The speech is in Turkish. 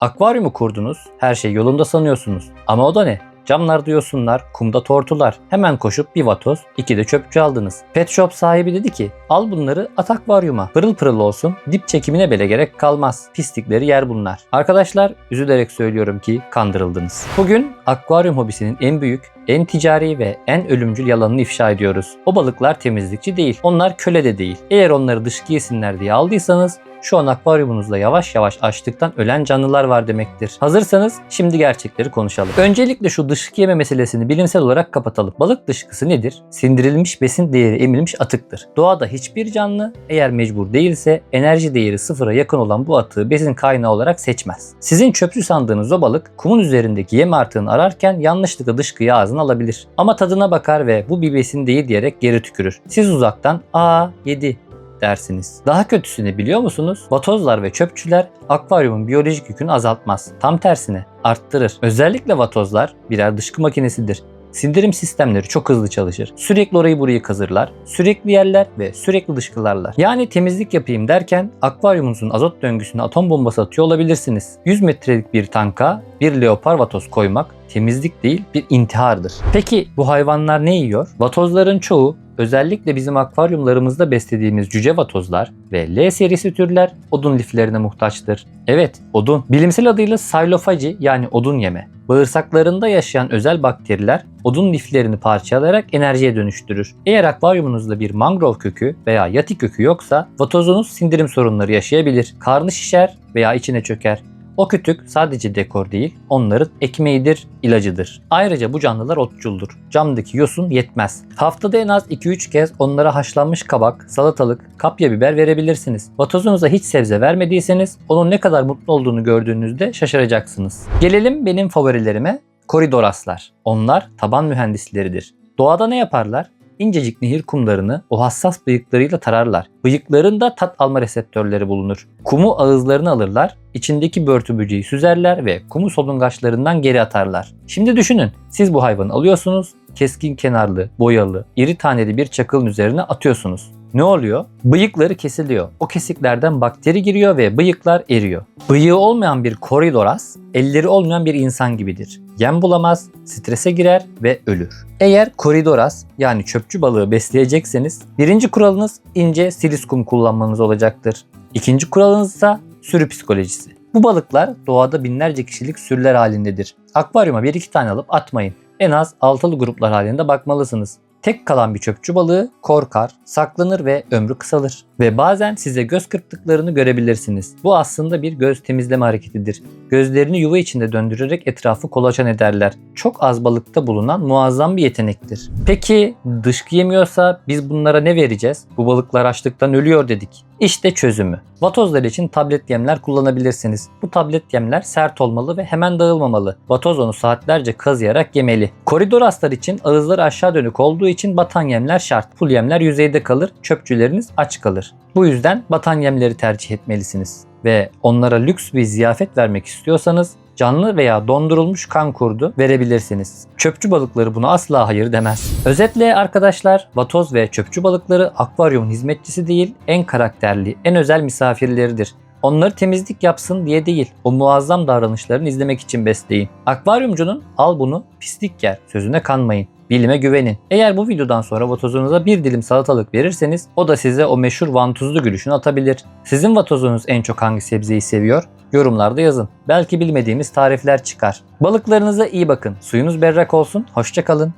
Akvaryumu kurdunuz, her şey yolunda sanıyorsunuz. Ama o da ne? Camlarda yosunlar, kumda tortular. Hemen koşup bir vatoz, 2 de çöpçü aldınız. Pet shop sahibi dedi ki, al bunları at akvaryuma. Pırıl pırıl olsun, dip çekimine bile gerek kalmaz. Pislikleri yer bunlar. Arkadaşlar, üzülerek söylüyorum ki kandırıldınız. Bugün akvaryum hobisinin en büyük, en ticari ve en ölümcül yalanını ifşa ediyoruz. O balıklar temizlikçi değil. Onlar köle de değil. Eğer onları dışkı yesinler diye aldıysanız şu an akvaryumunuzda yavaş yavaş açlıktan ölen canlılar var demektir. Hazırsanız şimdi gerçekleri konuşalım. Öncelikle şu dışkı yeme meselesini bilimsel olarak kapatalım. Balık dışkısı nedir? Sindirilmiş besin değeri emilmiş atıktır. Doğada hiçbir canlı eğer mecbur değilse enerji değeri sıfıra yakın olan bu atığı besin kaynağı olarak seçmez. Sizin çöpçü sandığınız o balık kumun üzerindeki yem artığını ararken yanlışlıkla dışkıyı ağzına alabilir. Ama tadına bakar ve bu bir besin değil diyerek geri tükürür. Siz uzaktan yedi dersiniz. Daha kötüsünü biliyor musunuz? Vatozlar ve çöpçüler akvaryumun biyolojik yükünü azaltmaz. Tam tersine arttırır. Özellikle vatozlar birer dışkı makinesidir. Sindirim sistemleri çok hızlı çalışır. Sürekli orayı burayı kazırlar, sürekli yerler ve sürekli dışkılarlar. Yani temizlik yapayım derken akvaryumunuzun azot döngüsüne atom bombası atıyor olabilirsiniz. 100 metrelik bir tanka bir leopar vatoz koymak temizlik değil bir intihardır. Peki bu hayvanlar ne yiyor? Vatozların çoğu, özellikle bizim akvaryumlarımızda beslediğimiz cüce vatozlar ve L serisi türler odun liflerine muhtaçtır. Evet, odun. Bilimsel adıyla Xylophagi yani odun yeme. Bağırsaklarında yaşayan özel bakteriler odun liflerini parçalayarak enerjiye dönüştürür. Eğer akvaryumunuzda bir mangrove kökü veya yati kökü yoksa vatozunuz sindirim sorunları yaşayabilir. Karnı şişer veya içine çöker. O kütük sadece dekor değil, onların ekmeğidir, ilacıdır. Ayrıca bu canlılar otçuldur. Camdaki yosun yetmez. Haftada en az 2-3 kez onlara haşlanmış kabak, salatalık, kapya biber verebilirsiniz. Vatozunuza hiç sebze vermediyseniz onun ne kadar mutlu olduğunu gördüğünüzde şaşıracaksınız. Gelelim benim favorilerime, koridoraslar. Onlar taban mühendisleridir. Doğada ne yaparlar? İncecik nehir kumlarını o hassas bıyıklarıyla tararlar. Bıyıklarında tat alma reseptörleri bulunur. Kumu ağızlarına alırlar, içindeki börtü böceği süzerler ve kumu solungaçlarından geri atarlar. Şimdi düşünün, siz bu hayvanı alıyorsunuz, keskin kenarlı, boyalı, iri taneli bir çakılın üzerine atıyorsunuz. Ne oluyor? Bıyıkları kesiliyor. O kesiklerden bakteri giriyor ve bıyıklar eriyor. Bıyığı olmayan bir koridoras, elleri olmayan bir insan gibidir. Yem bulamaz, strese girer ve ölür. Eğer koridoras yani çöpçü balığı besleyecekseniz birinci kuralınız ince siliskum kullanmanız olacaktır. İkinci kuralınız ise sürü psikolojisi. Bu balıklar doğada binlerce kişilik sürüler halindedir. Akvaryuma 1-2 tane alıp atmayın. En az altılı gruplar halinde bakmalısınız. Tek kalan bir çöpçü balığı korkar, saklanır ve ömrü kısalır. Ve bazen size göz kırptıklarını görebilirsiniz. Bu aslında bir göz temizleme hareketidir. Gözlerini yuva içinde döndürerek etrafı kolaçan ederler. Çok az balıkta bulunan muazzam bir yetenektir. Peki dışkı yemiyorsa biz bunlara ne vereceğiz? Bu balıklar açlıktan ölüyor dedik. İşte çözümü. Vatozlar için tablet yemler kullanabilirsiniz. Bu tablet yemler sert olmalı ve hemen dağılmamalı. Vatoz onu saatlerce kazıyarak yemeli. Koridoraslar için ağızları aşağı dönük olduğu için batan yemler şart. Pul yemler yüzeyde kalır, çöpçüleriniz aç kalır. Bu yüzden batan yemleri tercih etmelisiniz. Ve onlara lüks bir ziyafet vermek istiyorsanız canlı veya dondurulmuş kan kurdu verebilirsiniz. Çöpçü balıkları buna asla hayır demez. Özetle arkadaşlar, vatoz ve çöpçü balıkları akvaryumun hizmetçisi değil, en karakterli, en özel misafirleridir. Onları temizlik yapsın diye değil, o muazzam davranışlarını izlemek için besleyin. Akvaryumcunun al bunu pislik yer sözüne kanmayın. Bilime güvenin. Eğer bu videodan sonra vatozunuza bir dilim salatalık verirseniz o da size o meşhur vantuzlu gülüşünü atabilir. Sizin vatozunuz en çok hangi sebzeyi seviyor? Yorumlarda yazın. Belki bilmediğimiz tarifler çıkar. Balıklarınıza iyi bakın. Suyunuz berrak olsun. Hoşça kalın.